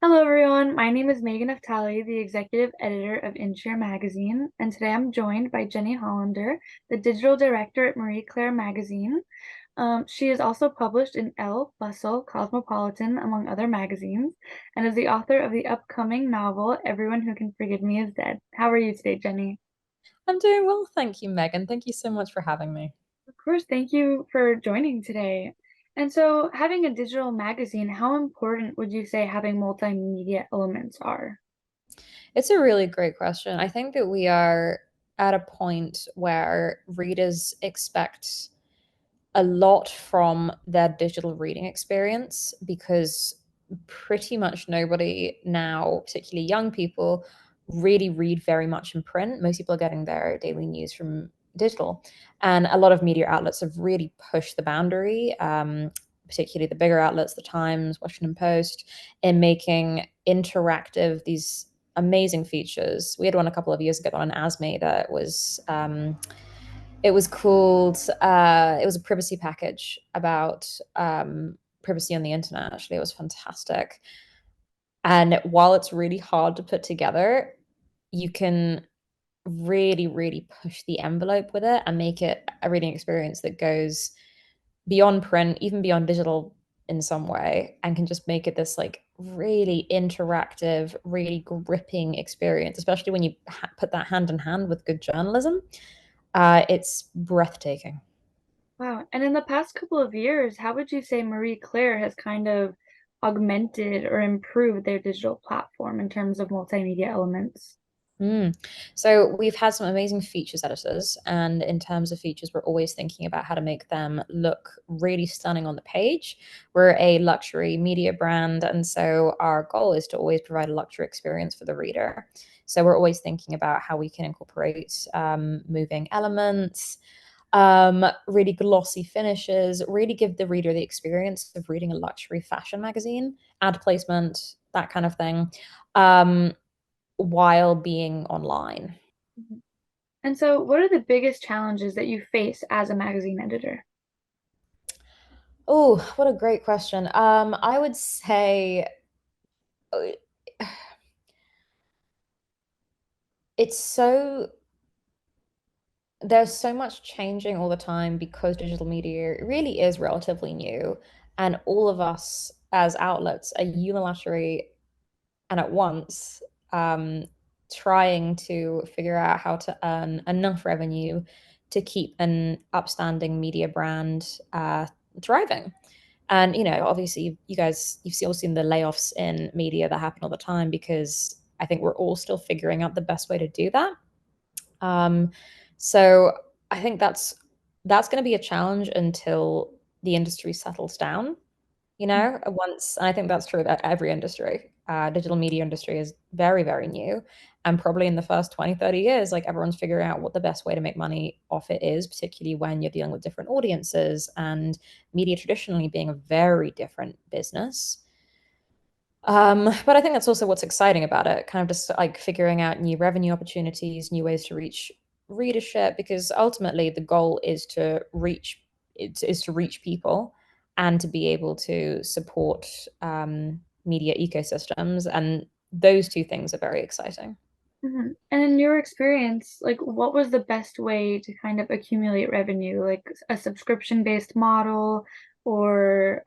Hello, everyone. My name is Megan Naftali, the executive editor of InShare Magazine, and today I'm joined by Jenny Hollander, the digital director at Marie Claire Magazine. She is also published in Elle, Bustle, Cosmopolitan, among other magazines, and is the author of the upcoming novel Everyone Who Can Forgive Me Is Dead. How are you today, Jenny? I'm doing well, thank you, Megan. Thank you so much for having me. Of course, thank you for joining today. And so, having a digital magazine, how important would you say having multimedia elements are? It's a really great question. I think that we are at a point where readers expect a lot from their digital reading experience because pretty much nobody now, particularly young people, really read very much in print. Most people are getting their daily news from digital. And a lot of media outlets have really pushed the boundary, particularly the bigger outlets, the Times, Washington Post, in making interactive these amazing features. We had one a couple of years ago on ASME that was it was called it was a privacy package about privacy on the internet. Actually, it was fantastic. And while it's really hard to put together, you can really push the envelope with it and make it a reading experience that goes beyond print, even beyond digital in some way, and can just make it this like really interactive, really gripping experience, especially when you put that hand in hand with good journalism. It's breathtaking. Wow. And in the past couple of years, how would you say Marie Claire has kind of augmented or improved their digital platform in terms of multimedia elements? Mm. So we've had some amazing features editors, and in terms of features, we're always thinking about how to make them look really stunning on the page. We're a luxury media brand, and so our goal is to always provide a luxury experience for the reader. So we're always thinking about how we can incorporate moving elements, really glossy finishes, really give the reader the experience of reading a luxury fashion magazine, ad placement, that kind of thing. While being online. Mhm. And so, what are the biggest challenges that you face as a magazine editor? Oh, what a great question. I would say uh, it's so there's so much changing all the time because digital media really is relatively new, and all of us as outlets are unilaterally and at once um, trying to figure out how to earn enough revenue to keep an upstanding media brand thriving. And obviously, you guys, you've still seen the layoffs in media that happen all the time because I think we're all still figuring out the best way to do that. Um, so I think that's going to be a challenge until the industry settles down. Once, and I think that's true about every industry. Digital media industry is very new, and probably in the first 20, 30 years, like everyone's figuring out what the best way to make money off it is, particularly when you're dealing with different audiences and media traditionally being a very different business. But I think that's also what's exciting about it, kind of just like figuring out new revenue opportunities, new ways to reach readership, because ultimately the goal is to reach people and to be able to support media ecosystems, and those two things are very exciting. Mhm. And in your experience, like what was the best way to kind of accumulate revenue, like a subscription-based model or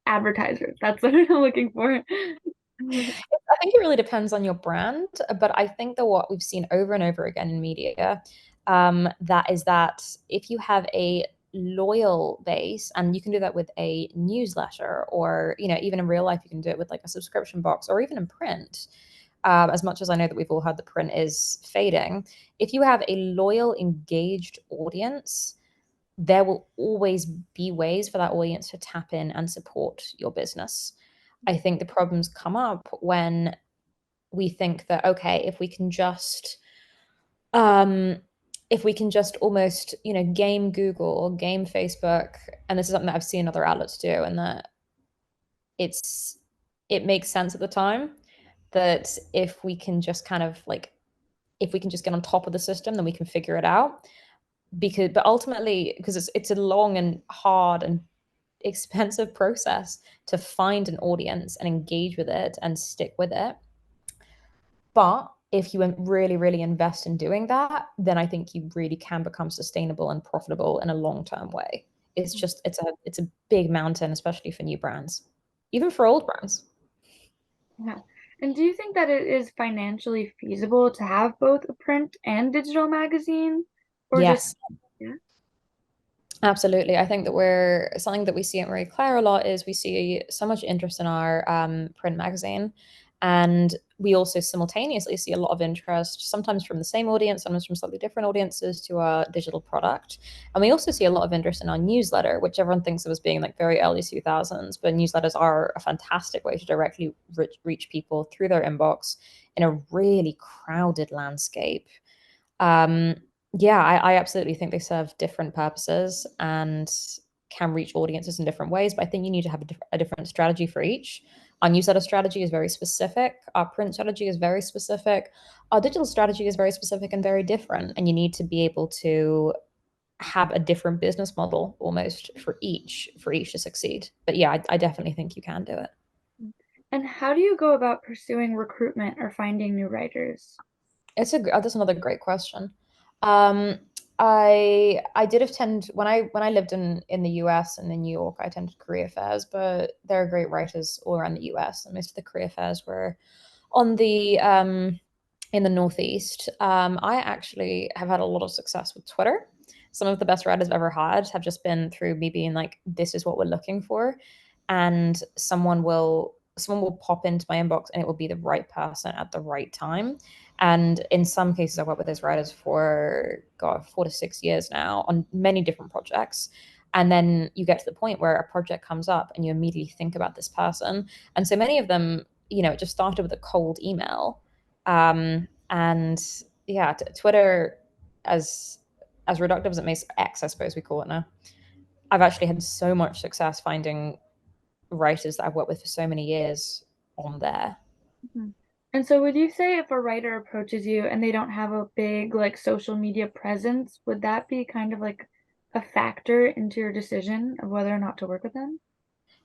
advertisers? That's what I'm looking for. I think it really depends on your brand, but I think that what we've seen over and over again in media, that is that if you have a loyal base, and you can do that with a newsletter, or even in real life, you can do it with like a subscription box, or even in print. As much as I know that we've all heard the print is fading, if you have a loyal, engaged audience, there will always be ways for that audience to tap in and support your business. I think the problems come up when we think that, okay, um if we can just almost, game Google or game Facebook, and this is something that I've seen other outlets do, and that it's it makes sense at the time, that if we can just kind of like if we can just get on top of the system, then we can figure it out. But ultimately, because it's a long and hard and expensive process to find an audience and engage with it and stick with it. But if you really, really invest in doing that, then I think you really can become sustainable and profitable in a long-term way. It's a big mountain, especially for new brands, even for old brands. Yeah. And do you think that it is financially feasible to have both a print and digital magazine? Or just, Yes. yeah? Absolutely. I think that we're something that we see at Marie Claire a lot is we see so much interest in our print magazine. And we also simultaneously see a lot of interest, sometimes from the same audience, sometimes from slightly different audiences to our digital product. And we also see a lot of interest in our newsletter, which everyone thinks of as being like very early 2000s, but newsletters are a fantastic way to directly reach people through their inbox in a really crowded landscape. um, yeah, I absolutely think they serve different purposes and can reach audiences in different ways. But I think you need to have a different strategy for each. Our newsletter strategy is very specific. Our print strategy is very specific. Our digital strategy is very specific and very different. And you need to be able to have a different business model almost for each to succeed. But yeah, I definitely think you can do it. And how do you go about pursuing recruitment or finding new writers? That's another great question. Um, I did attend when I lived in the US and in New York. I attended career fairs, but there are great writers all around the US, and most of the career fairs were on the in the Northeast. I actually have had a lot of success with Twitter. Some of the best writers I've ever had have just been through me being like, "This is what we're looking for," and someone will pop into my inbox, and it will be the right person at the right time. And in some cases, I've worked with those writers for, God, 4 to 6 years now on many different projects. And then you get to the point where a project comes up and you immediately think about this person. And so many of them, it just started with a cold email. And yeah, Twitter, as reductive as it may, X, I suppose we call it now. I've actually had so much success finding writers that I've worked with for so many years on there. Mhm. And so would you say if a writer approaches you and they don't have a big like social media presence, would that be kind of like a factor into your decision of whether or not to work with them?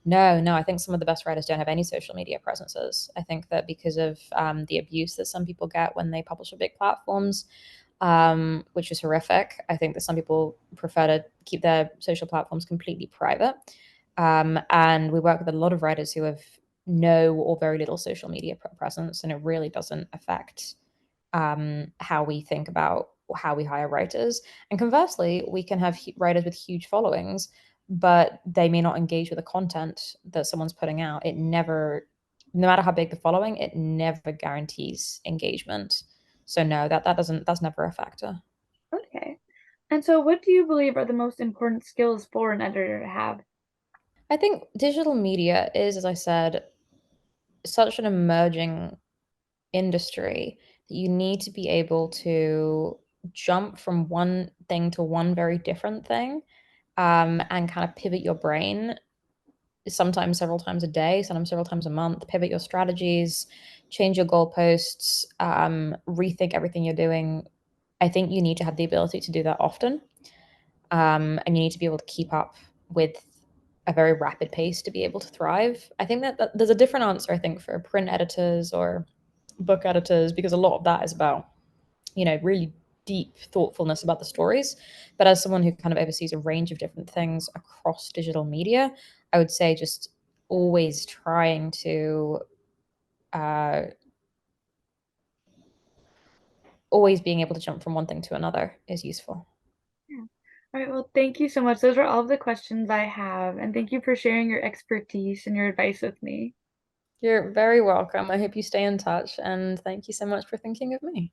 No, no, I think some of the best writers don't have any social media presences. I think that because of the abuse that some people get when they publish on big platforms, which is horrific. I think that some people prefer to keep their social platforms completely private. And we work with a lot of writers who have no or very little social media presence, and it really doesn't affect how we think about how we hire writers. And conversely, we can have writers with huge followings, but they may not engage with the content that someone's putting out. It never, no matter how big the following, it never guarantees engagement. So no, that's never a factor. Okay. And so what do you believe are the most important skills for an editor to have? I think digital media is, as I said, such an emerging industry that you need to be able to jump from one thing to one very different thing, and kind of pivot your brain sometimes several times a day, sometimes several times a month, pivot your strategies, change your goalposts, rethink everything you're doing. I think you need to have the ability to do that often. And you need to be able to keep up with a very rapid pace to be able to thrive. I think that there's a different answer, I think, for print editors or book editors, because a lot of that is about, really deep thoughtfulness about the stories. But as someone who kind of oversees a range of different things across digital media, I would say just always trying to, uh, always being able to jump from one thing to another is useful. Yeah. All right, well, thank you so much. Those are all of the questions I have, and thank you for sharing your expertise and your advice with me. You're very welcome. I hope you stay in touch, and thank you so much for thinking of me.